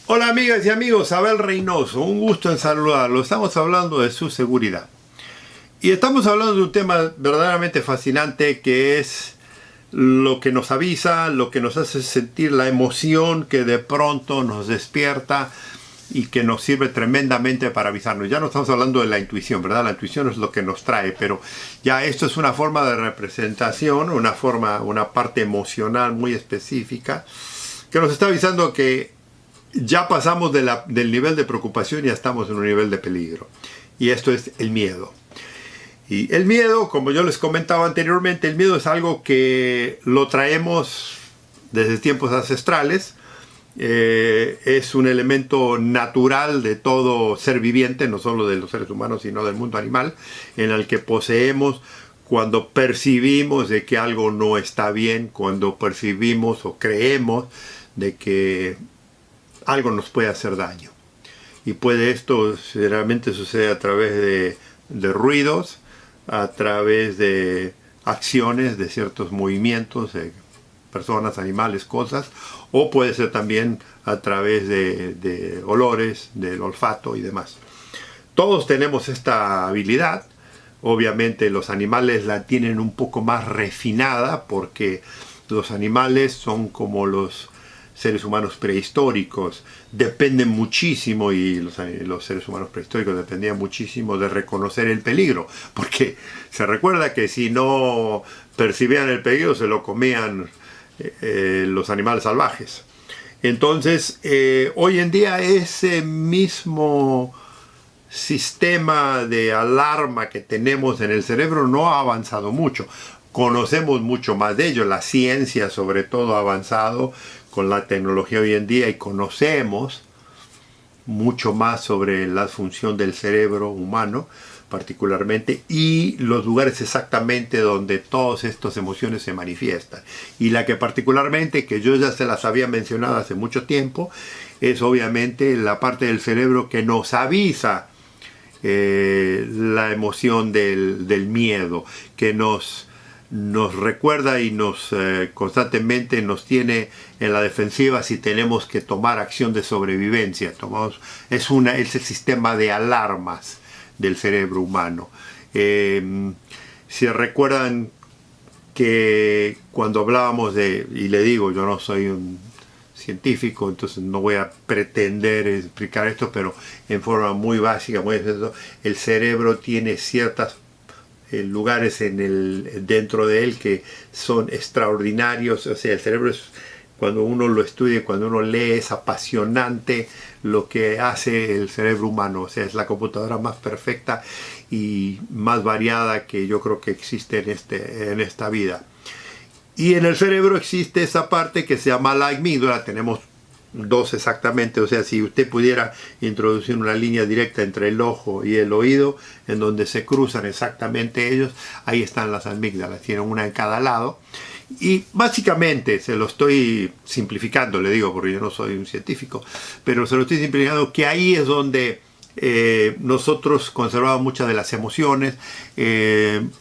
Hola amigas y amigos, Abel Reynoso, un gusto en saludarlo. Estamos hablando de su seguridad. Y estamos hablando de un tema verdaderamente fascinante que es lo que nos avisa, lo que nos hace sentir la emoción que de pronto nos despierta y que nos sirve tremendamente para avisarnos. Ya no estamos hablando de la intuición, ¿verdad? La intuición es lo que nos trae, pero ya esto es una forma de representación, una parte emocional muy específica que nos está avisando que ya pasamos del nivel de preocupación y ya estamos en un nivel de peligro. Y esto es el miedo. Y el miedo, como yo les comentaba anteriormente, el miedo es algo que lo traemos desde tiempos ancestrales. Es un elemento natural de todo ser viviente, no solo de los seres humanos, sino del mundo animal, en el que poseemos cuando percibimos de que algo no está bien, cuando percibimos o creemos de que algo nos puede hacer daño. Y esto generalmente sucede a través de ruidos, a través de acciones, de ciertos movimientos, de personas, animales, cosas, o puede ser también a través de olores, del olfato y demás. Todos tenemos esta habilidad. Obviamente los animales la tienen un poco más refinada porque los animales son como los seres humanos prehistóricos, dependen muchísimo, y los seres humanos prehistóricos dependían muchísimo de reconocer el peligro, porque se recuerda que si no percibían el peligro se lo comían los animales salvajes. Entonces, hoy en día ese mismo sistema de alarma que tenemos en el cerebro no ha avanzado mucho. Conocemos mucho más de ello, la ciencia sobre todo ha avanzado con la tecnología hoy en día y conocemos mucho más sobre la función del cerebro humano particularmente y los lugares exactamente donde todas estas emociones se manifiestan. Y la que particularmente, que yo ya se las había mencionado hace mucho tiempo, es obviamente la parte del cerebro que nos avisa la emoción del miedo, que nos recuerda y constantemente nos tiene en la defensiva si tenemos que tomar acción de sobrevivencia. Es el sistema de alarmas del cerebro humano. Si recuerdan que cuando hablábamos y le digo, yo no soy un científico, entonces no voy a pretender explicar esto, pero en forma muy básica, el cerebro tiene ciertas lugares dentro de él que son extraordinarios. O sea, el cerebro cuando uno lo estudia, cuando uno lee, es apasionante lo que hace el cerebro humano. O sea, es la computadora más perfecta y más variada que yo creo que existe en esta vida. Y en el cerebro existe esa parte que se llama la amígdala. Tenemos dos exactamente, o sea, si usted pudiera introducir una línea directa entre el ojo y el oído, en donde se cruzan exactamente ellos, ahí están las amígdalas, tienen una en cada lado. Y básicamente, se lo estoy simplificando, le digo, porque yo no soy un científico, pero se lo estoy simplificando, que ahí es donde nosotros conservamos muchas de las emociones,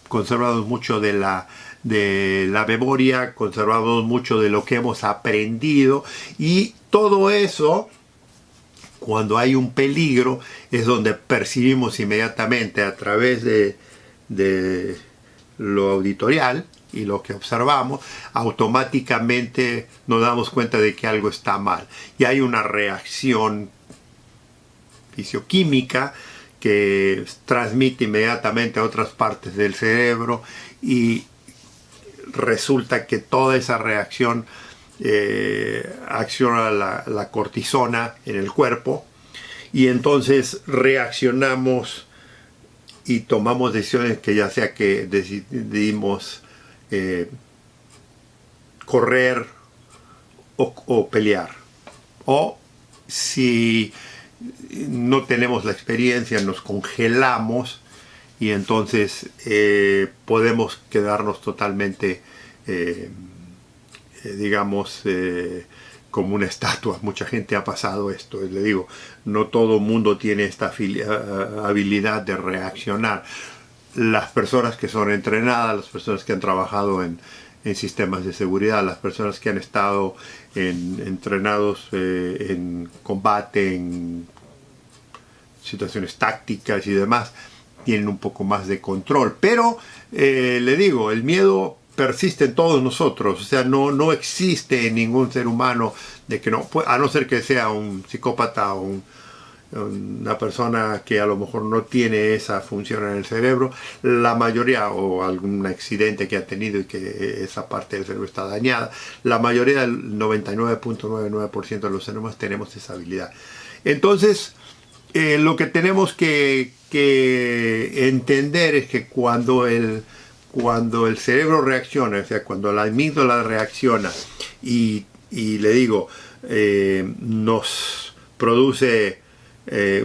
conservamos mucho de la memoria, conservamos mucho de lo que hemos aprendido, y todo eso, cuando hay un peligro, es donde percibimos inmediatamente a través de lo auditorial y lo que observamos, automáticamente nos damos cuenta de que algo está mal. Y hay una reacción fisioquímica que transmite inmediatamente a otras partes del cerebro y resulta que toda esa reacción acciona la cortisona en el cuerpo y entonces reaccionamos y tomamos decisiones, que ya sea que decidimos correr o pelear, o si no tenemos la experiencia nos congelamos y entonces podemos quedarnos totalmente digamos como una estatua. Mucha gente ha pasado esto, le digo, no todo el mundo tiene esta habilidad de reaccionar. Las personas que son entrenadas, las personas que han trabajado en en sistemas de seguridad. Las personas que han estado entrenados en combate, en situaciones tácticas y demás, tienen un poco más de control. Pero le digo, el miedo persiste en todos nosotros. O sea, no existe en ningún ser humano de que no, a no ser que sea un psicópata o una persona que a lo mejor no tiene esa función en el cerebro. La mayoría, o algún accidente que ha tenido y que esa parte del cerebro está dañada, la mayoría, del 99.99% de los seres humanos tenemos esa habilidad. Entonces, lo que tenemos que entender es que cuando el cerebro reacciona, o sea, cuando la amígdala reacciona y le digo, nos produce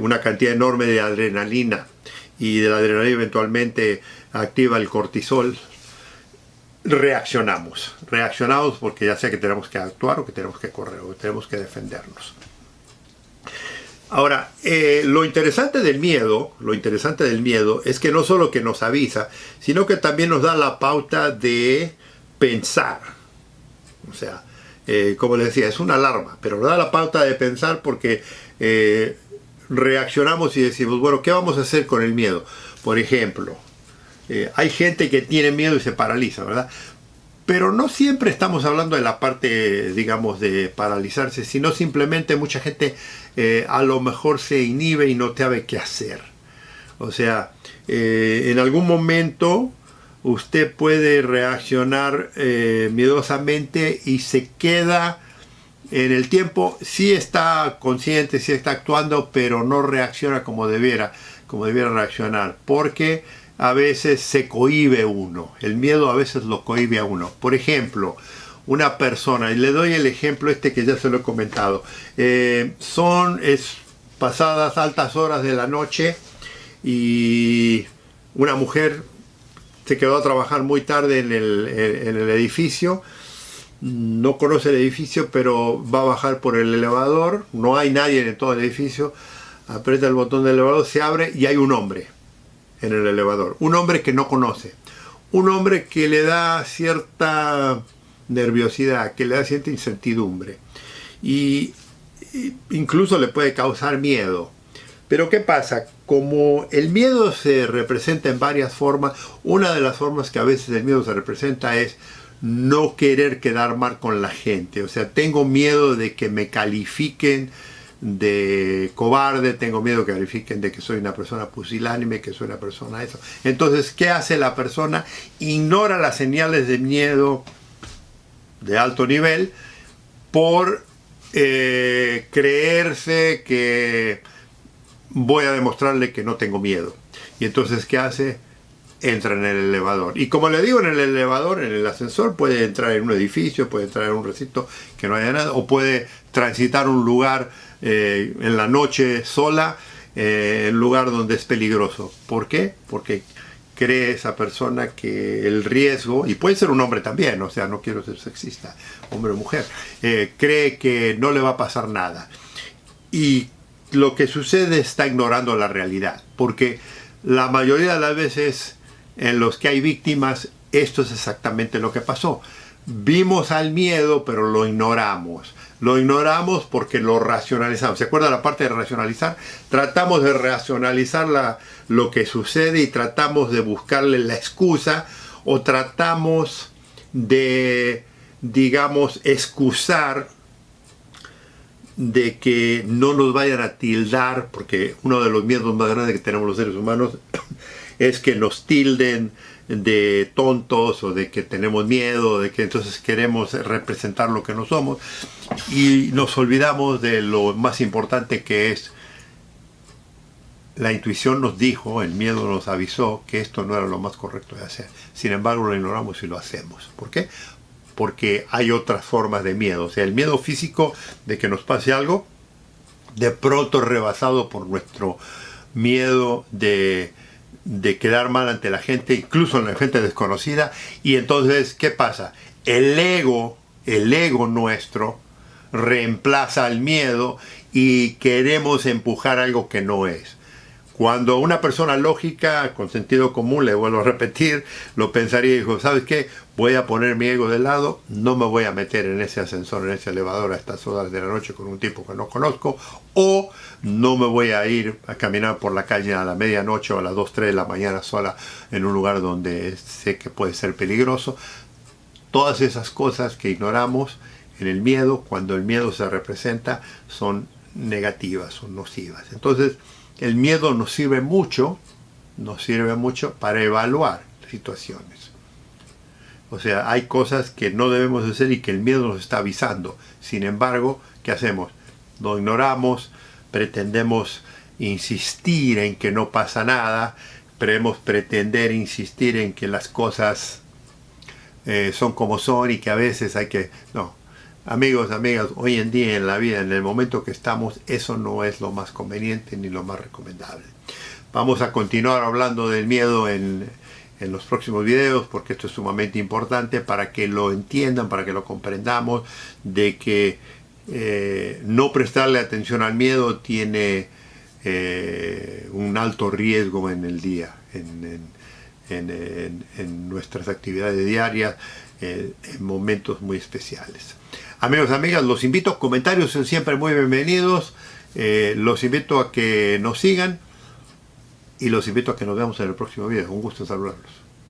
una cantidad enorme de adrenalina, y de la adrenalina eventualmente activa el cortisol, reaccionamos porque ya sea que tenemos que actuar o que tenemos que correr o que tenemos que defendernos. Ahora, lo interesante del miedo es que no solo que nos avisa, sino que también nos da la pauta de pensar. O sea, como les decía, es una alarma, pero nos da la pauta de pensar porque reaccionamos y decimos, bueno, ¿qué vamos a hacer con el miedo? Por ejemplo, hay gente que tiene miedo y se paraliza, ¿verdad? Pero no siempre estamos hablando de la parte, digamos, de paralizarse, sino simplemente mucha gente a lo mejor se inhibe y no sabe qué hacer. O sea, en algún momento usted puede reaccionar miedosamente y se queda en el tiempo, sí está consciente, sí está actuando, pero no reacciona como debiera reaccionar, porque a veces se cohíbe uno. El miedo a veces lo cohíbe a uno. Por ejemplo, una persona, y le doy el ejemplo que ya se lo he comentado, pasadas altas horas de la noche y una mujer se quedó a trabajar muy tarde en el edificio. No conoce el edificio, pero va a bajar por el elevador. No hay nadie en todo el edificio. Aprieta el botón del elevador, se abre y hay un hombre en el elevador. Un hombre que no conoce. Un hombre que le da cierta nerviosidad, que le da cierta incertidumbre. Y incluso le puede causar miedo. Pero ¿qué pasa? Como el miedo se representa en varias formas, una de las formas que a veces el miedo se representa es no querer quedar mal con la gente. O sea, tengo miedo de que me califiquen de cobarde, tengo miedo que califiquen de que soy una persona pusilánime, que soy una persona eso. Entonces, ¿qué hace la persona? Ignora las señales de miedo de alto nivel por creerse que voy a demostrarle que no tengo miedo. Y entonces, ¿qué hace? Entra en el elevador. Y como le digo, en el elevador, en el ascensor, puede entrar en un edificio, puede entrar en un recinto que no haya nada, o puede transitar un lugar en la noche sola, un lugar donde es peligroso. ¿Por qué? Porque cree esa persona que el riesgo, y puede ser un hombre también, o sea, no quiero ser sexista, hombre o mujer, cree que no le va a pasar nada. Y lo que sucede está ignorando la realidad, porque la mayoría de las veces en los que hay víctimas, esto es exactamente lo que pasó. Vimos al miedo, pero lo ignoramos. Lo ignoramos porque lo racionalizamos. ¿Se acuerda la parte de racionalizar? Tratamos de racionalizar lo que sucede y tratamos de buscarle la excusa, o tratamos de, digamos, excusar de que no nos vayan a tildar, porque uno de los miedos más grandes que tenemos los seres humanos es que nos tilden de tontos, o de que tenemos miedo, de que entonces queremos representar lo que no somos, y nos olvidamos de lo más importante, que es la intuición. Nos dijo, el miedo nos avisó que esto no era lo más correcto de hacer. Sin embargo, lo ignoramos y lo hacemos. ¿Por qué? Porque hay otras formas de miedo. O sea, el miedo físico de que nos pase algo, de pronto rebasado por nuestro miedo de quedar mal ante la gente, incluso en la gente desconocida. Y entonces, ¿qué pasa? El ego nuestro reemplaza al miedo y queremos empujar algo que no es. Cuando una persona lógica, con sentido común, le vuelvo a repetir, lo pensaría y dijo, ¿sabes qué? Voy a poner mi ego de lado, no me voy a meter en ese ascensor, en ese elevador a estas horas de la noche con un tipo que no conozco, o no me voy a ir a caminar por la calle a la medianoche o a las 2, 3 de la mañana sola en un lugar donde sé que puede ser peligroso. Todas esas cosas que ignoramos en el miedo, cuando el miedo se representa, son negativas, son nocivas. Entonces, el miedo nos sirve mucho para evaluar situaciones. O sea, hay cosas que no debemos hacer y que el miedo nos está avisando. Sin embargo, ¿qué hacemos? Lo ignoramos, pretendemos insistir en que no pasa nada, pretender insistir en que las cosas son como son y que a veces hay que... No, amigos, amigas, hoy en día en la vida, en el momento que estamos, eso no es lo más conveniente ni lo más recomendable. Vamos a continuar hablando del miedo en los próximos videos, porque esto es sumamente importante para que lo entiendan, para que lo comprendamos, de que no prestarle atención al miedo tiene un alto riesgo en el día, en nuestras actividades diarias, en momentos muy especiales. Amigos, amigas, los invito, comentarios son siempre muy bienvenidos, los invito a que nos sigan y los invito a que nos veamos en el próximo video. Un gusto saludarlos.